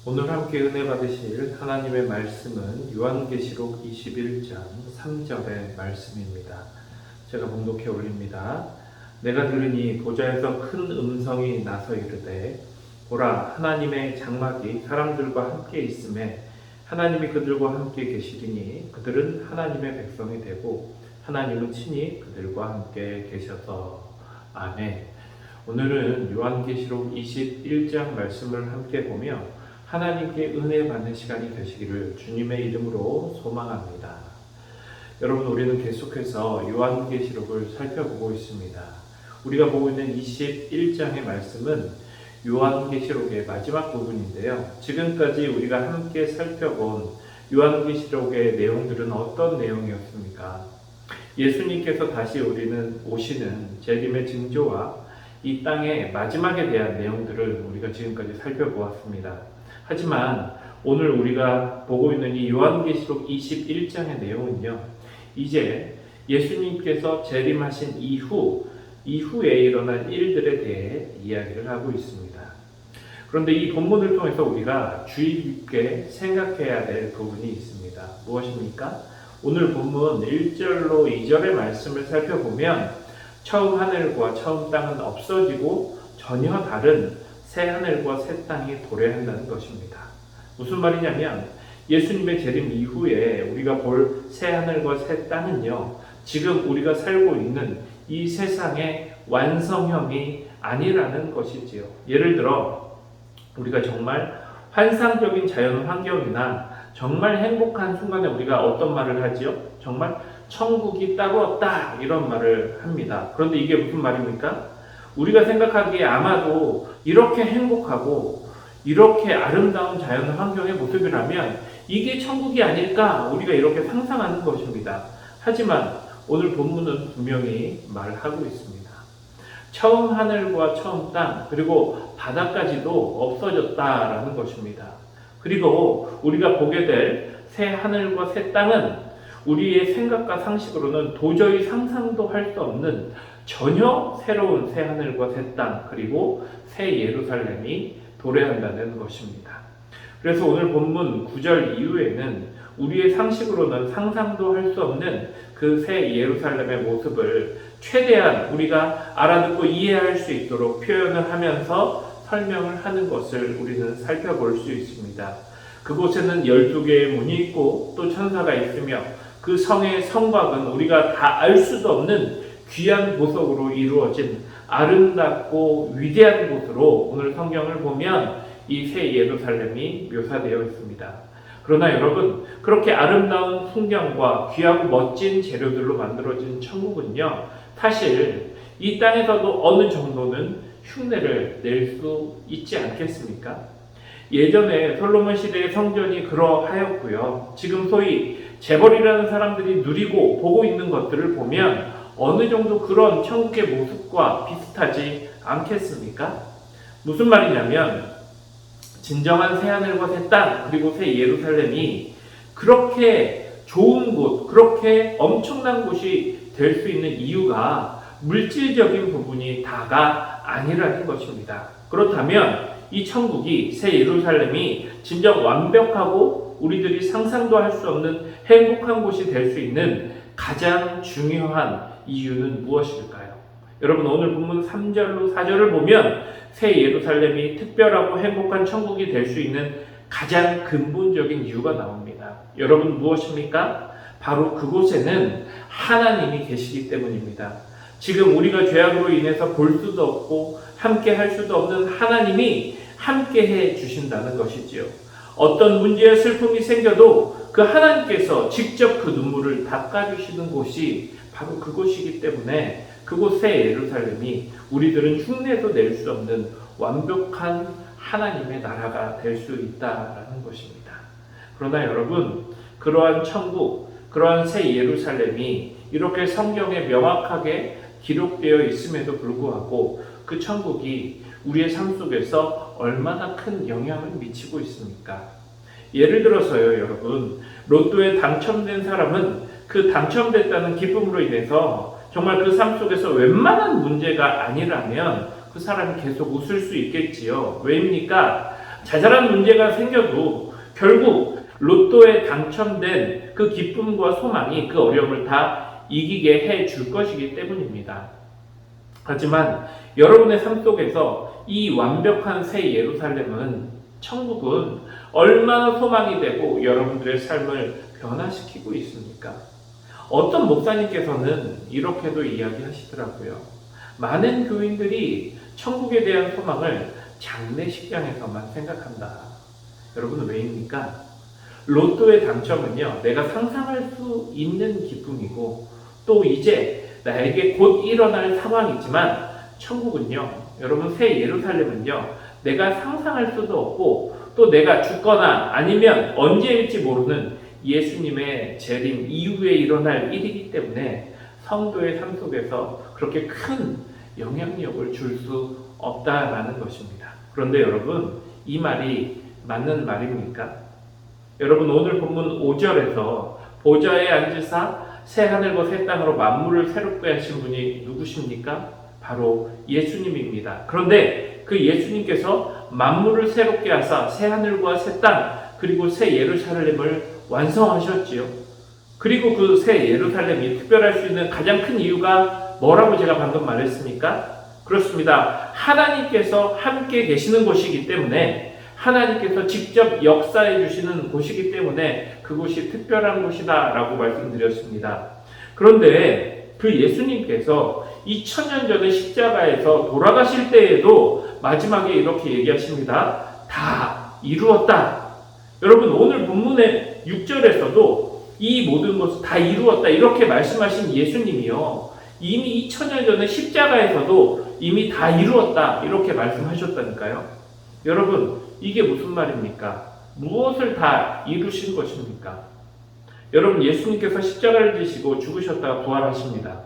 오늘 함께 은혜 받으실 하나님의 말씀은 요한계시록 21장 3절의 말씀입니다. 제가 봉독해 올립니다. 내가 들으니 보좌에서 큰 음성이 나서 이르되 보라, 하나님의 장막이 사람들과 함께 있음에 하나님이 그들과 함께 계시리니 그들은 하나님의 백성이 되고 하나님은 친히 그들과 함께 계셔서. 아멘. 오늘은 요한계시록 21장 말씀을 함께 보며 하나님께 은혜 받는 시간이 되시기를 주님의 이름으로 소망합니다. 여러분, 우리는 계속해서 요한계시록을 살펴보고 있습니다. 우리가 보고 있는 21장의 말씀은 요한계시록의 마지막 부분인데요. 지금까지 우리가 함께 살펴본 요한계시록의 내용들은 어떤 내용이었습니까? 예수님께서 다시 오시는 재림의 징조와 이 땅의 마지막에 대한 내용들을 우리가 지금까지 살펴보았습니다. 하지만 오늘 우리가 보고 있는 이 요한계시록 21장의 내용은요, 이제 예수님께서 재림하신 이후에 일어난 일들에 대해 이야기를 하고 있습니다. 그런데 이 본문을 통해서 우리가 주의 깊게 생각해야 될 부분이 있습니다. 무엇입니까? 오늘 본문 1절로 2절의 말씀을 살펴보면 처음 하늘과 처음 땅은 없어지고 전혀 다른 새 하늘과 새 땅이 도래한다는 것입니다. 무슨 말이냐면 예수님의 재림 이후에 우리가 볼 새 하늘과 새 땅은요, 지금 우리가 살고 있는 이 세상의 완성형이 아니라는 것이지요. 예를 들어 우리가 정말 환상적인 자연 환경이나 정말 행복한 순간에 우리가 어떤 말을 하지요? 정말 천국이 따로 없다, 이런 말을 합니다. 그런데 이게 무슨 말입니까? 우리가 생각하기에 아마도 이렇게 행복하고 이렇게 아름다운 자연 환경의 모습이라면 이게 천국이 아닐까, 우리가 이렇게 상상하는 것입니다. 하지만 오늘 본문은 분명히 말하고 있습니다. 처음 하늘과 처음 땅, 그리고 바다까지도 없어졌다라는 것입니다. 그리고 우리가 보게 될 새 하늘과 새 땅은 우리의 생각과 상식으로는 도저히 상상도 할 수 없는 전혀 새로운 새 하늘과 새 땅, 그리고 새 예루살렘이 도래한다는 것입니다. 그래서 오늘 본문 9절 이후에는 우리의 상식으로는 상상도 할 수 없는 그 새 예루살렘의 모습을 최대한 우리가 알아듣고 이해할 수 있도록 표현을 하면서 설명을 하는 것을 우리는 살펴볼 수 있습니다. 그곳에는 12개의 문이 있고 또 천사가 있으며 그 성의 성곽은 우리가 다 알 수도 없는 귀한 보석으로 이루어진 아름답고 위대한 곳으로 오늘 성경을 보면 이 새 예루살렘이 묘사되어 있습니다. 그러나 여러분, 그렇게 아름다운 풍경과 귀하고 멋진 재료들로 만들어진 천국은요, 사실 이 땅에서도 어느 정도는 흉내를 낼 수 있지 않겠습니까? 예전에 솔로몬 시대의 성전이 그러하였고요. 지금 소위 재벌이라는 사람들이 누리고 보고 있는 것들을 보면 어느 정도 그런 천국의 모습과 비슷하지 않겠습니까? 무슨 말이냐면 진정한 새하늘과 새 땅, 그리고 새 예루살렘이 그렇게 좋은 곳, 그렇게 엄청난 곳이 될 수 있는 이유가 물질적인 부분이 다가 아니라는 것입니다. 그렇다면 이 천국이, 새 예루살렘이 진정 완벽하고 우리들이 상상도 할 수 없는 행복한 곳이 될 수 있는 가장 중요한 이유는 무엇일까요? 여러분, 오늘 본문 3절로 4절을 보면 새 예루살렘이 특별하고 행복한 천국이 될 수 있는 가장 근본적인 이유가 나옵니다. 여러분, 무엇입니까? 바로 그곳에는 하나님이 계시기 때문입니다. 지금 우리가 죄악으로 인해서 볼 수도 없고 함께 할 수도 없는 하나님이 함께 해 주신다는 것이지요. 어떤 문제와 슬픔이 생겨도 그 하나님께서 직접 그 눈물을 닦아주시는 곳이 바로 그곳이기 때문에 그곳 새 예루살렘이 우리들은 흉내도 낼 수 없는 완벽한 하나님의 나라가 될 수 있다라는 것입니다. 그러나 여러분, 그러한 천국, 그러한 새 예루살렘이 이렇게 성경에 명확하게 기록되어 있음에도 불구하고 그 천국이 우리의 삶 속에서 얼마나 큰 영향을 미치고 있습니까? 예를 들어서요, 여러분, 로또에 당첨된 사람은 그 당첨됐다는 기쁨으로 인해서 정말 그 삶 속에서 웬만한 문제가 아니라면 그 사람이 계속 웃을 수 있겠지요. 왜입니까? 자잘한 문제가 생겨도 결국 로또에 당첨된 그 기쁨과 소망이 그 어려움을 다 이기게 해줄 것이기 때문입니다. 하지만 여러분의 삶 속에서 이 완벽한 새 예루살렘은, 천국은 얼마나 소망이 되고 여러분들의 삶을 변화시키고 있습니까? 어떤 목사님께서는 이렇게도 이야기하시더라고요. 많은 교인들이 천국에 대한 소망을 장례식장에서만 생각한다. 여러분, 왜입니까? 로또의 당첨은요, 내가 상상할 수 있는 기쁨이고 또 이제 나에게 곧 일어날 상황이지만, 천국은요, 여러분, 새 예루살렘은요, 내가 상상할 수도 없고 또 내가 죽거나 아니면 언제일지 모르는 예수님의 재림 이후에 일어날 일이기 때문에 성도의 삶 속에서 그렇게 큰 영향력을 줄 수 없다라는 것입니다. 그런데 여러분, 이 말이 맞는 말입니까? 여러분, 오늘 본문 5절에서 보좌에 앉으사 새 하늘과 새 땅으로 만물을 새롭게 하신 분이 누구십니까? 바로 예수님입니다. 그런데 그 예수님께서 만물을 새롭게 하사 새 하늘과 새 땅 그리고 새 예루살렘을 완성하셨지요. 그리고 그 새 예루살렘이 특별할 수 있는 가장 큰 이유가 뭐라고 제가 방금 말했습니까? 그렇습니다. 하나님께서 함께 계시는 곳이기 때문에, 하나님께서 직접 역사해 주시는 곳이기 때문에 그곳이 특별한 곳이다 라고 말씀드렸습니다. 그런데 그 예수님께서 2000년 전에 십자가에서 돌아가실 때에도 마지막에 이렇게 얘기하십니다. 다 이루었다. 여러분, 오늘 본문의 6절에서도 이 모든 것을 다 이루었다 이렇게 말씀하신 예수님이요, 이미 2000년 전에 십자가에서도 이미 다 이루었다 이렇게 말씀하셨다니까요. 여러분, 이게 무슨 말입니까? 무엇을 다 이루신 것입니까? 여러분, 예수님께서 십자가를 지시고 죽으셨다가 부활하십니다.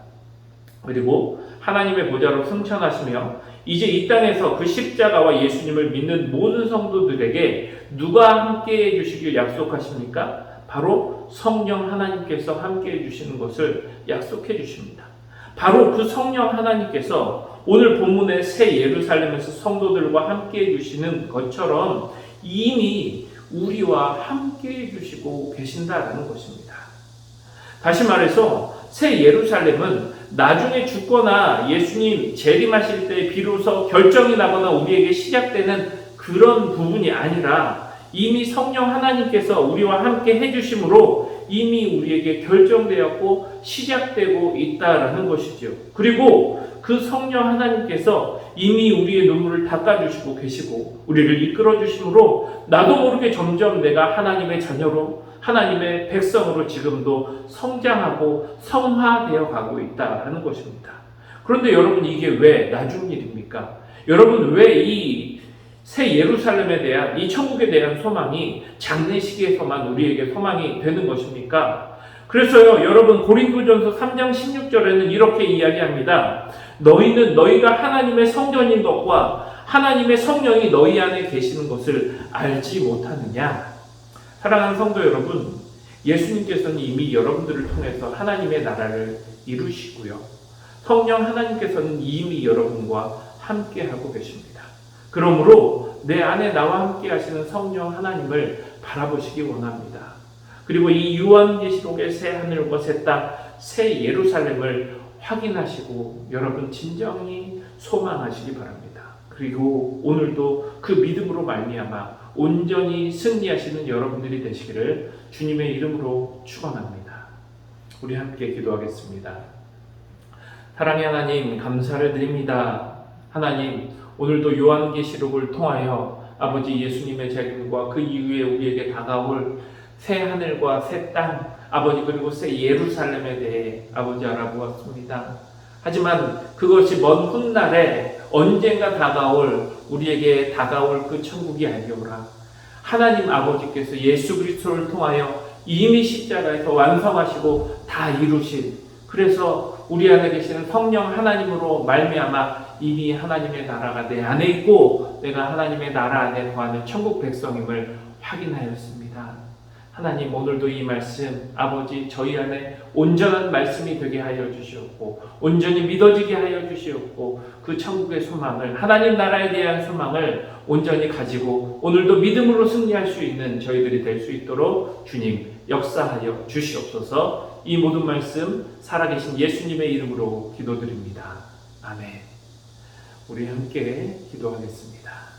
그리고 하나님의 보좌로 승천하시며 이제 이 땅에서 그 십자가와 예수님을 믿는 모든 성도들에게 누가 함께해 주시길 약속하십니까? 바로 성령 하나님께서 함께해 주시는 것을 약속해 주십니다. 바로 그 성령 하나님께서 오늘 본문의 새 예루살렘에서 성도들과 함께해 주시는 것처럼 이미 우리와 함께해 주시고 계신다라는 것입니다. 다시 말해서 새 예루살렘은 나중에 죽거나 예수님 재림하실 때 비로소 결정이 나거나 우리에게 시작되는 그런 부분이 아니라 이미 성령 하나님께서 우리와 함께 해주심으로 이미 우리에게 결정되었고 시작되고 있다라는 것이죠. 그리고 그 성령 하나님께서 이미 우리의 눈물을 닦아주시고 계시고 우리를 이끌어주심으로 나도 모르게 점점 내가 하나님의 자녀로, 하나님의 백성으로 지금도 성장하고 성화되어 가고 있다라는 것입니다. 그런데 여러분, 이게 왜 나중 일입니까? 여러분, 왜 이 새 예루살렘에 대한, 이 천국에 대한 소망이 장례식에서만 우리에게 소망이 되는 것입니까? 그래서요, 여러분, 고린도전서 3장 16절에는 이렇게 이야기합니다. 너희는 너희가 하나님의 성전인 것과 하나님의 성령이 너희 안에 계시는 것을 알지 못하느냐? 사랑하는 성도 여러분, 예수님께서는 이미 여러분들을 통해서 하나님의 나라를 이루시고요, 성령 하나님께서는 이미 여러분과 함께하고 계십니다. 그러므로 내 안에 나와 함께 하시는 성령 하나님을 바라보시기 원합니다. 그리고 이 요한계시록의 새 하늘과 새 땅, 새 예루살렘을 확인하시고 여러분 진정히 소망하시기 바랍니다. 그리고 오늘도 그 믿음으로 말미암아 온전히 승리하시는 여러분들이 되시기를 주님의 이름으로 축원합니다. 우리 함께 기도하겠습니다. 사랑의 하나님, 감사를 드립니다. 하나님, 오늘도 요한계시록을 통하여 아버지 예수님의 재림과 그 이후에 우리에게 다가올 새 하늘과 새 땅, 아버지 그리고 새 예루살렘에 대해 아버지 알아보았습니다. 하지만 그것이 먼 훗날에 언젠가 우리에게 다가올 그 천국이 아니오라. 하나님 아버지께서 예수 그리스도를 통하여 이미 십자가에서 완성하시고 다 이루신, 그래서 우리 안에 계시는 성령 하나님으로 말미암아 이미 하나님의 나라가 내 안에 있고 내가 하나님의 나라 안에 거하는 천국 백성임을 확인하였습니다. 하나님, 오늘도 이 말씀 아버지 저희 안에 온전한 말씀이 되게 하여 주시옵고 온전히 믿어지게 하여 주시옵고 그 천국의 소망을, 하나님 나라에 대한 소망을 온전히 가지고 오늘도 믿음으로 승리할 수 있는 저희들이 될 수 있도록 주님 역사하여 주시옵소서. 이 모든 말씀 살아계신 예수님의 이름으로 기도드립니다. 아멘. 우리 함께 기도하겠습니다.